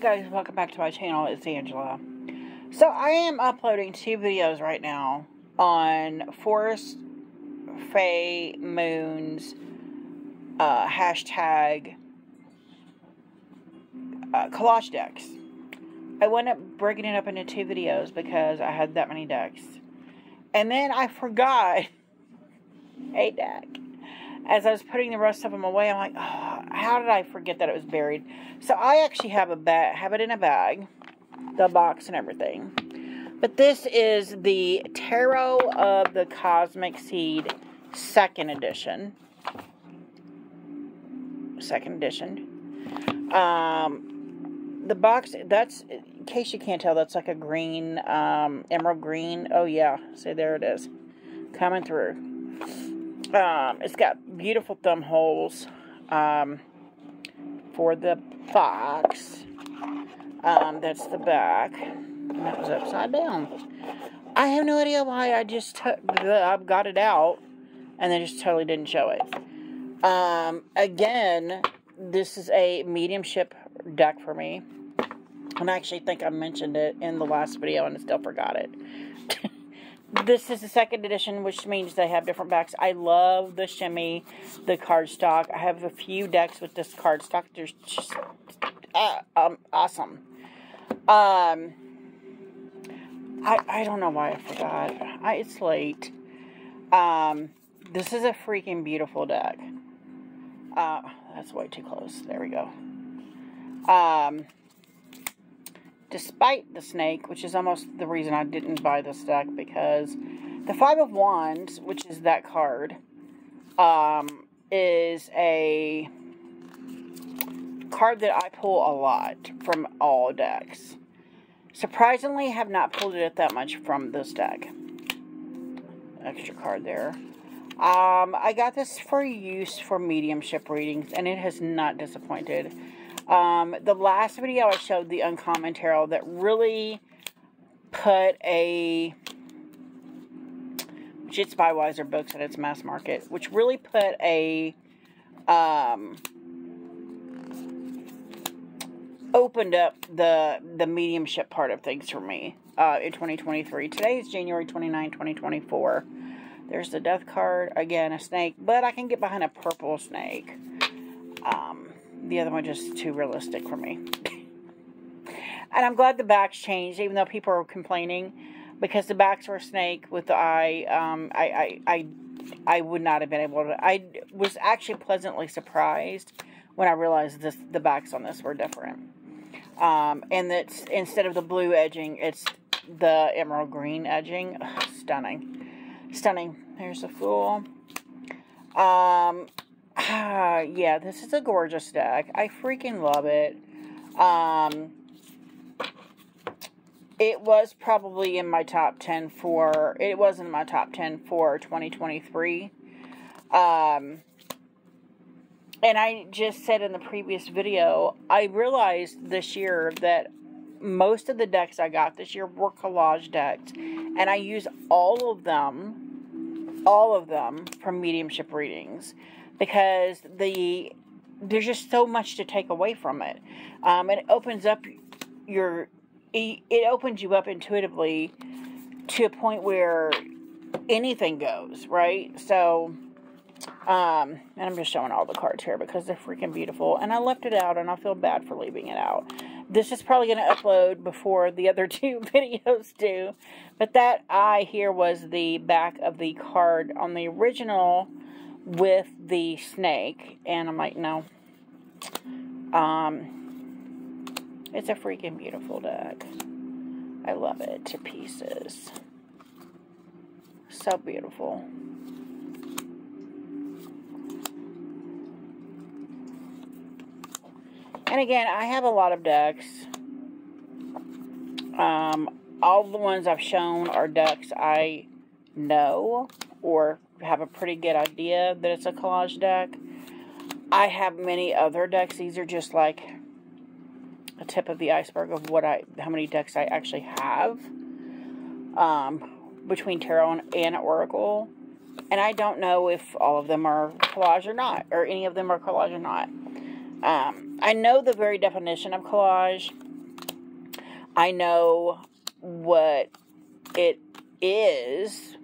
Guys, welcome back to my channel. It's Angela. So I am uploading 2 videos right now on Forest Moon's hashtag collage decks. I wound up breaking it up into 2 videos because I had that many decks. And then I forgot a deck. As I was putting the rest of them away, I'm like, oh, how did I forget that it was buried? So I actually have it in a bag, the box and everything. But this is the Tarot of the Cosmic Seed 2nd edition. 2nd edition. The box, that's, in case you can't tell, that's like a green, emerald green. Oh yeah, see, there it is. Coming through. It's got beautiful thumb holes for the box. That's the back. And that was upside down. I have no idea why I just I've got it out and then just totally didn't show it. Again, this is a mediumship deck for me. And I actually think I mentioned it in the last video and I still forgot it. This is the 2nd edition, which means they have different backs. I love the shimmy, the cardstock. I have a few decks with this cardstock. They're just awesome. I don't know why I forgot. It's late. This is a freaking beautiful deck. That's way too close. There we go. Despite the snake, which is almost the reason I didn't buy this deck, because the 5 of Wands, which is that card, is a card that I pull a lot from all decks. Surprisingly, have not pulled it that much from this deck. Extra card there. I got this for use for mediumship readings, and it has not disappointed. The last video I showed the Uncommon Tarot that really put which it's by Wiser Books and it's mass market, which really put opened up the mediumship part of things for me, in 2023. Today is January 29, 2024. There's the Death card, again, a snake, but I can get behind a purple snake. The other one just too realistic for me. And I'm glad the backs changed, even though people are complaining, because the backs were a snake with the eye. I would not have been able to. I was actually pleasantly surprised when I realized the backs on this were different. And that's, instead of the blue edging, it's the emerald green edging. Ugh, stunning. Stunning. Here's the Fool. Yeah, this is a gorgeous deck. I freaking love it. It was probably in my top 10 for, it was in my top 10 for 2023. And I just said in the previous video, I realized this year that most of the decks I got this year were collage decks. And I use all of them for mediumship readings. Because there's just so much to take away from it. It opens up it opens you up intuitively to a point where anything goes, right? So, and I'm just showing all the cards here because they're freaking beautiful. And I left it out and I feel bad for leaving it out. This is probably going to upload before the other 2 videos do. But that eye here was the back of the card on the original with the snake, and I'm like, no. It's a freaking beautiful deck. I love it to pieces. So beautiful. And again, I have a lot of decks. All the ones I've shown are decks I know or have a pretty good idea that it's a collage deck. I have many other decks. These are just like a tip of the iceberg of how many decks I actually have, between tarot and oracle. And I don't know if all of them are collage or not, or any of them are collage or not. I know the very definition of collage, I know what it is.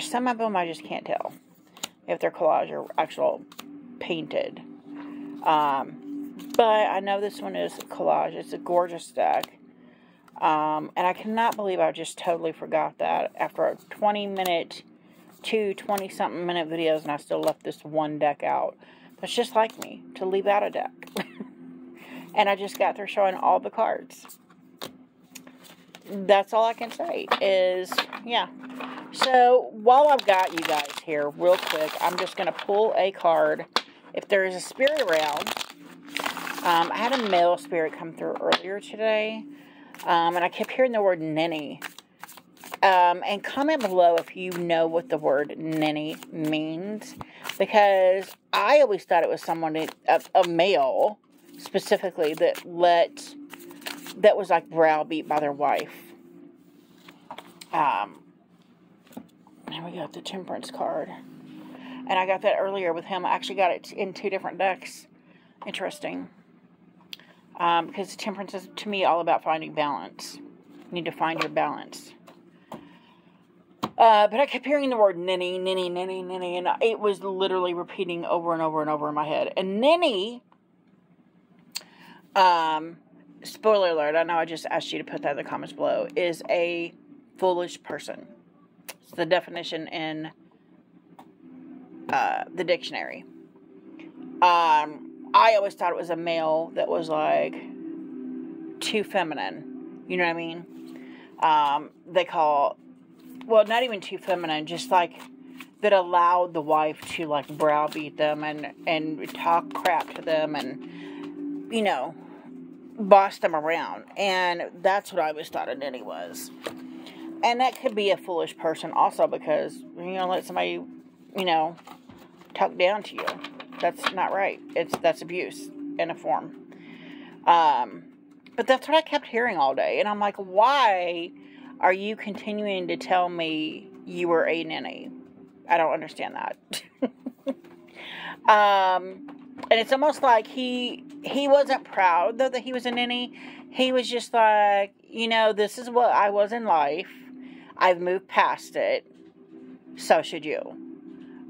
Some of them I just can't tell if they're collage or actual painted. But I know this one is collage. It's a gorgeous deck. And I cannot believe I just totally forgot that after a 20-minute to 20-something minute videos, and I still left this one deck out. That's just like me, to leave out a deck. And I just got through showing all the cards. That's all I can say is, yeah. So, while I've got you guys here, real quick, I'm just going to pull a card. If there is a spirit around, I had a male spirit come through earlier today, and I kept hearing the word ninny. And comment below if you know what the word ninny means, because I always thought it was someone, a male, specifically, that was like browbeat by their wife. Here we got the Temperance card. And I got that earlier with him. I actually got it in 2 different decks. Interesting. Because Temperance is, to me, all about finding balance. You need to find your balance. But I kept hearing the word ninny, ninny, ninny, ninny, and it was literally repeating over and over and over in my head. And ninny, spoiler alert, I know I just asked you to put that in the comments below, is a foolish person. It's the definition in the dictionary. I always thought it was a male that was like too feminine. You know what I mean? They call, well, not even too feminine, just like that allowed the wife to like browbeat them and talk crap to them and, you know, boss them around. And that's what I always thought a ninny was. And that could be a foolish person also, because, you know, let somebody, you know, talk down to you. That's not right. That's abuse in a form. But that's what I kept hearing all day. And I'm like, why are you continuing to tell me you were a ninny? I don't understand that. And it's almost like he wasn't proud, though, that he was a ninny. He was just like, you know, this is what I was in life. I've moved past it. So should you.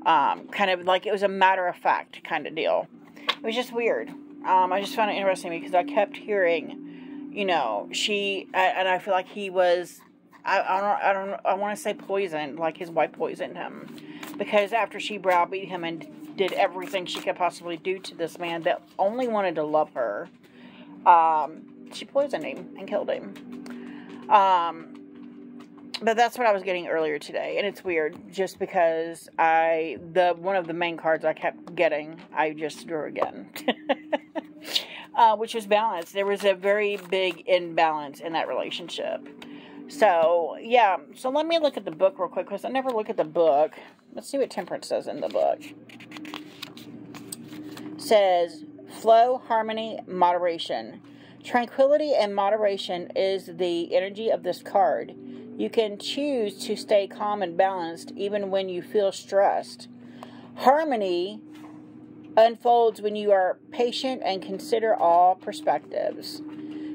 Kind of like it was a matter of fact kind of deal. It was just weird. I just found it interesting because I kept hearing, you know, and I feel like he was, I want to say poisoned, like his wife poisoned him. Because after she browbeat him and did everything she could possibly do to this man that only wanted to love her, she poisoned him and killed him. But that's what I was getting earlier today, and it's weird, just because one of the main cards I kept getting, I just drew again, which was balance. There was a very big imbalance in that relationship. So, yeah, so let me look at the book real quick, because I never look at the book. Let's see what Temperance says in the book. It says, flow, harmony, moderation. Tranquility and moderation is the energy of this card. You can choose to stay calm and balanced even when you feel stressed. Harmony unfolds when you are patient and consider all perspectives.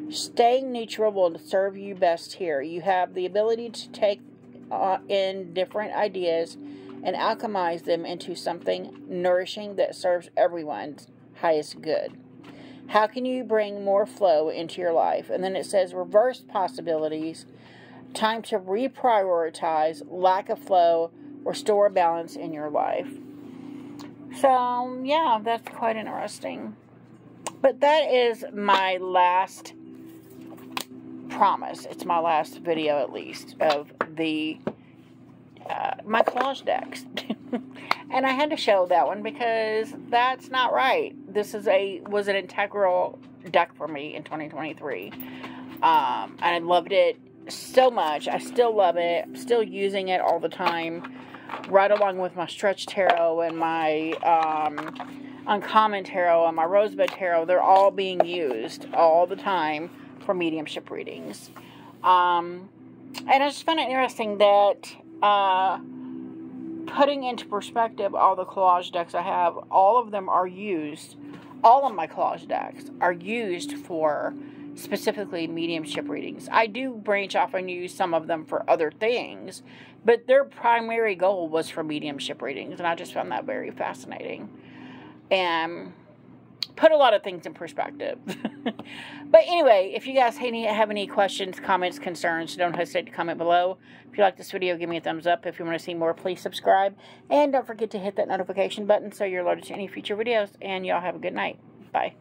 Staying neutral will serve you best here. You have the ability to take in different ideas and alchemize them into something nourishing that serves everyone's highest good. How can you bring more flow into your life? And then it says reverse possibilities. Time to reprioritize, lack of flow, restore balance in your life. So, yeah, that's quite interesting. But that is my last promise. It's my last video, at least, of my collage decks. And I had to show that one because that's not right. This was an integral deck for me in 2023. And I loved it so much. I still love it. I'm still using it all the time, right along with my stretch tarot and my uncommon tarot and my rosebud tarot. They're all being used all the time for mediumship readings. And I just found it interesting that putting into perspective all the collage decks I have, all of them are used, all of my collage decks are used for specifically mediumship readings. I do branch off and use some of them for other things, but their primary goal was for mediumship readings, and I just found that very fascinating. And put a lot of things in perspective. But anyway, if you guys have any questions, comments, concerns, don't hesitate to comment below. If you like this video, give me a thumbs up. If you want to see more, please subscribe. And don't forget to hit that notification button so you're alerted to any future videos. And y'all have a good night. Bye.